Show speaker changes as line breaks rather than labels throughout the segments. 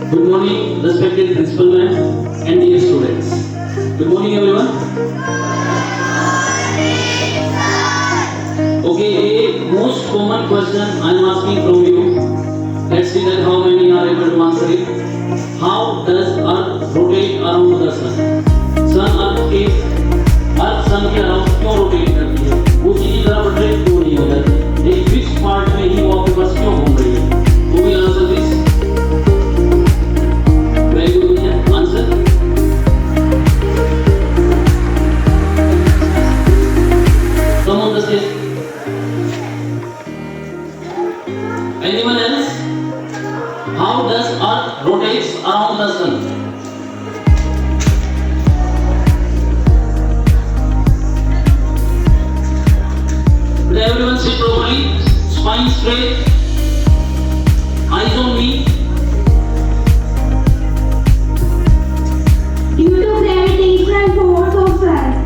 Good morning, respected principal ma'am and dear students. Good morning, everyone. Okay, a most common question I am asking from you. Let's see that how many are able to answer it. How does Earth rotate around the sun? अर्थ सन के around क्यों rotate करती है? उसी की तरफ rotate क्यों नहीं हो जाती? एक फिक्स पार्ट में ही वो आपके पास क्यों घूम रही है? Who will answer this? Very good, answer. Come on the stage. Anyone else? How does Earth rotates around the sun? Everyone sit properly, spine straight, eyes on me.
Due to gravitational force of Earth.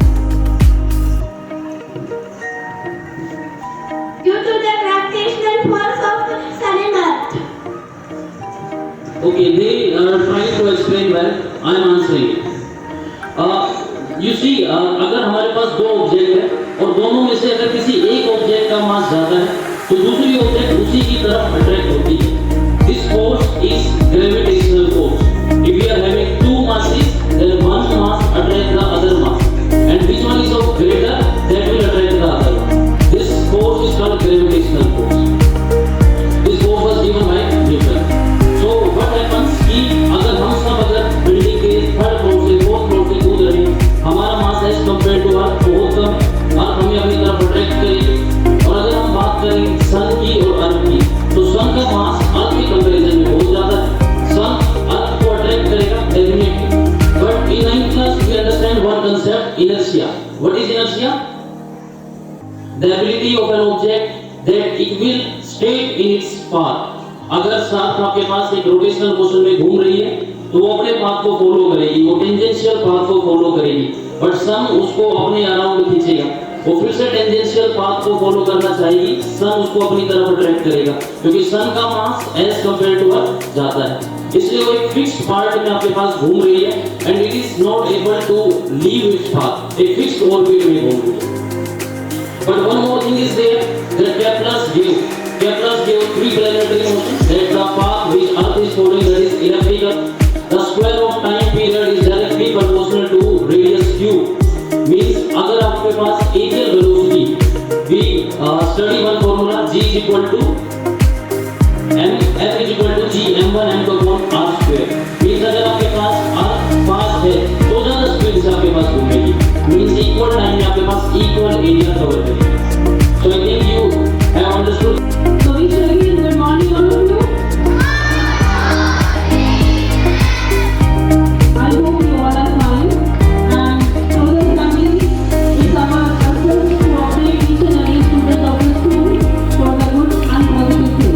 Due to the gravitational force of Sun and Earth.
Okay, they are trying to explain well. I am answering. You see, अगर हमारे पास दो object है और दोनों में से अगर किसी एक ऑब्जेक्ट का मास ज्यादा है तो दूसरी ऑब्जेक्ट उसी की तरफ अट्रैक्ट होती है. This force is gravitational force. If we are having two masses, then one mass attract the other mass, and which one is of greater, that will attract the other one. This force is called gravitational force. This force was given by Newton. So what happens कि अगर हम सब अगर building के third floor से fourth floor से कूद रहे हैं, हमारा mass as compare to Earth बहुत कम है और हमें अपनी तरफ अट्रैक्ट करेगी. और अगर हम बात करें सन की और अर्थ की, तो सन का मास अर्थ के कंपैरिजन में बहुत ज्यादा है. सन अर्थ को अट्रैक्ट करेगा definitely, but in 9th class we understand one concept, inertia. What is inertia? The ability of an object that it will stay in its path. अगर साथ आपके पास एक रोटेशनल मोशन में घूम रही है तो वो अपने पाथ को फॉलो करेगी, वो टेंजेंशियल पाथ को फॉलो करेगी. बट सन उसको अपने अराउंड खींचेगा, वो फिर से टेंजेंशियल पाथ को फॉलो करना चाहेगी, सन उसको अपनी तरफ अट्रैक्ट करेगा क्योंकि सन का mass as compare to Earth ज्यादा है. इसलिए वो एक फिक्स्ड पार्ट में आपके पास घूम रही है and it is not able to leave its path. एक फिक्स्ड ऑर्बिट में घूम रही है. But one more thing is there that Kepler's gave three planetary motions, that the path which Earth is following, that is elliptical. The square of time period is directly proportional to radius q. Means अगर आपके पास aerial velocity, we study one formula, g is equal to f is equal to g m1 m2 upon r square. Means अगर आपके पास r पास है तो ज्यादा speed से आपके पास घूमेगी. Means equal टाइम में आपके पास equal area कवर करेगी. So I think you have understood.
So we show you good morning all of you. I hope you all are fine. And so the family is our purpose to operate each and every student of the school for the good and positive thing.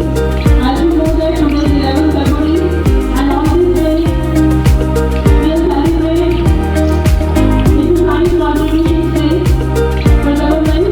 As you know that today is 11th February and on this day we are celebrating International Contributions Day for government.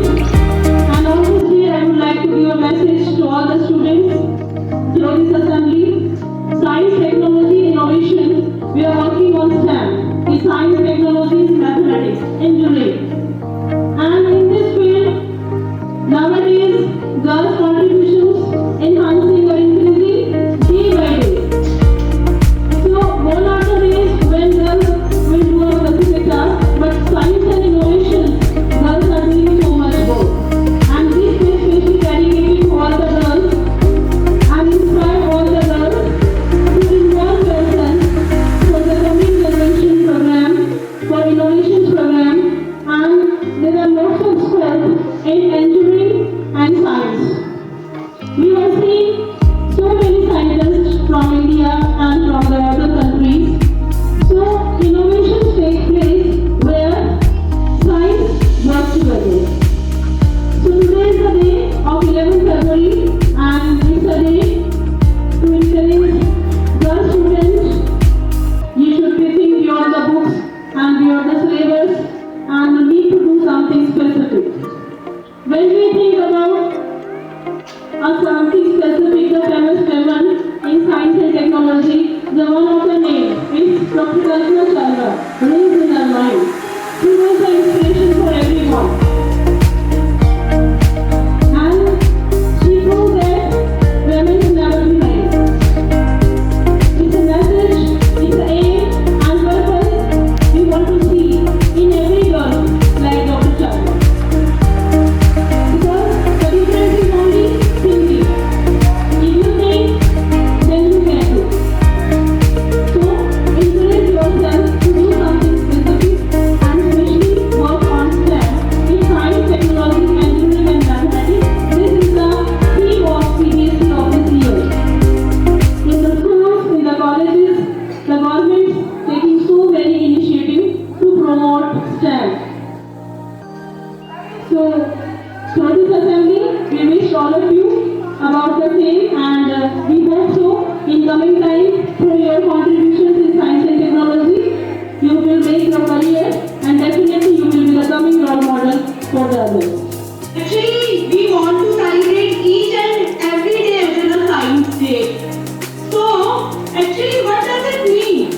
Kalpana Chawla lives in our mind. She was an inspiration for everyone. And she proved that women should never be right. It's a message, it's an aim and purpose we want to see in every girl like Dr. Chawla. Because the difference is only thinking. If you think, then you can do. So encourage yourself to do something specific and especially work on STEM in science, technology, engineering and mathematics. This is the theme of CBSE of this year. In the schools, in the colleges, the government is taking so many initiatives to promote STEM. So, through this assembly, we wish all of you about the same and we hope so in coming time through your contributions in science and technology, you will make your career and definitely you will be the coming role model for the others.
Actually, we want to celebrate each and every day as a Science Day. So, actually, what does it mean?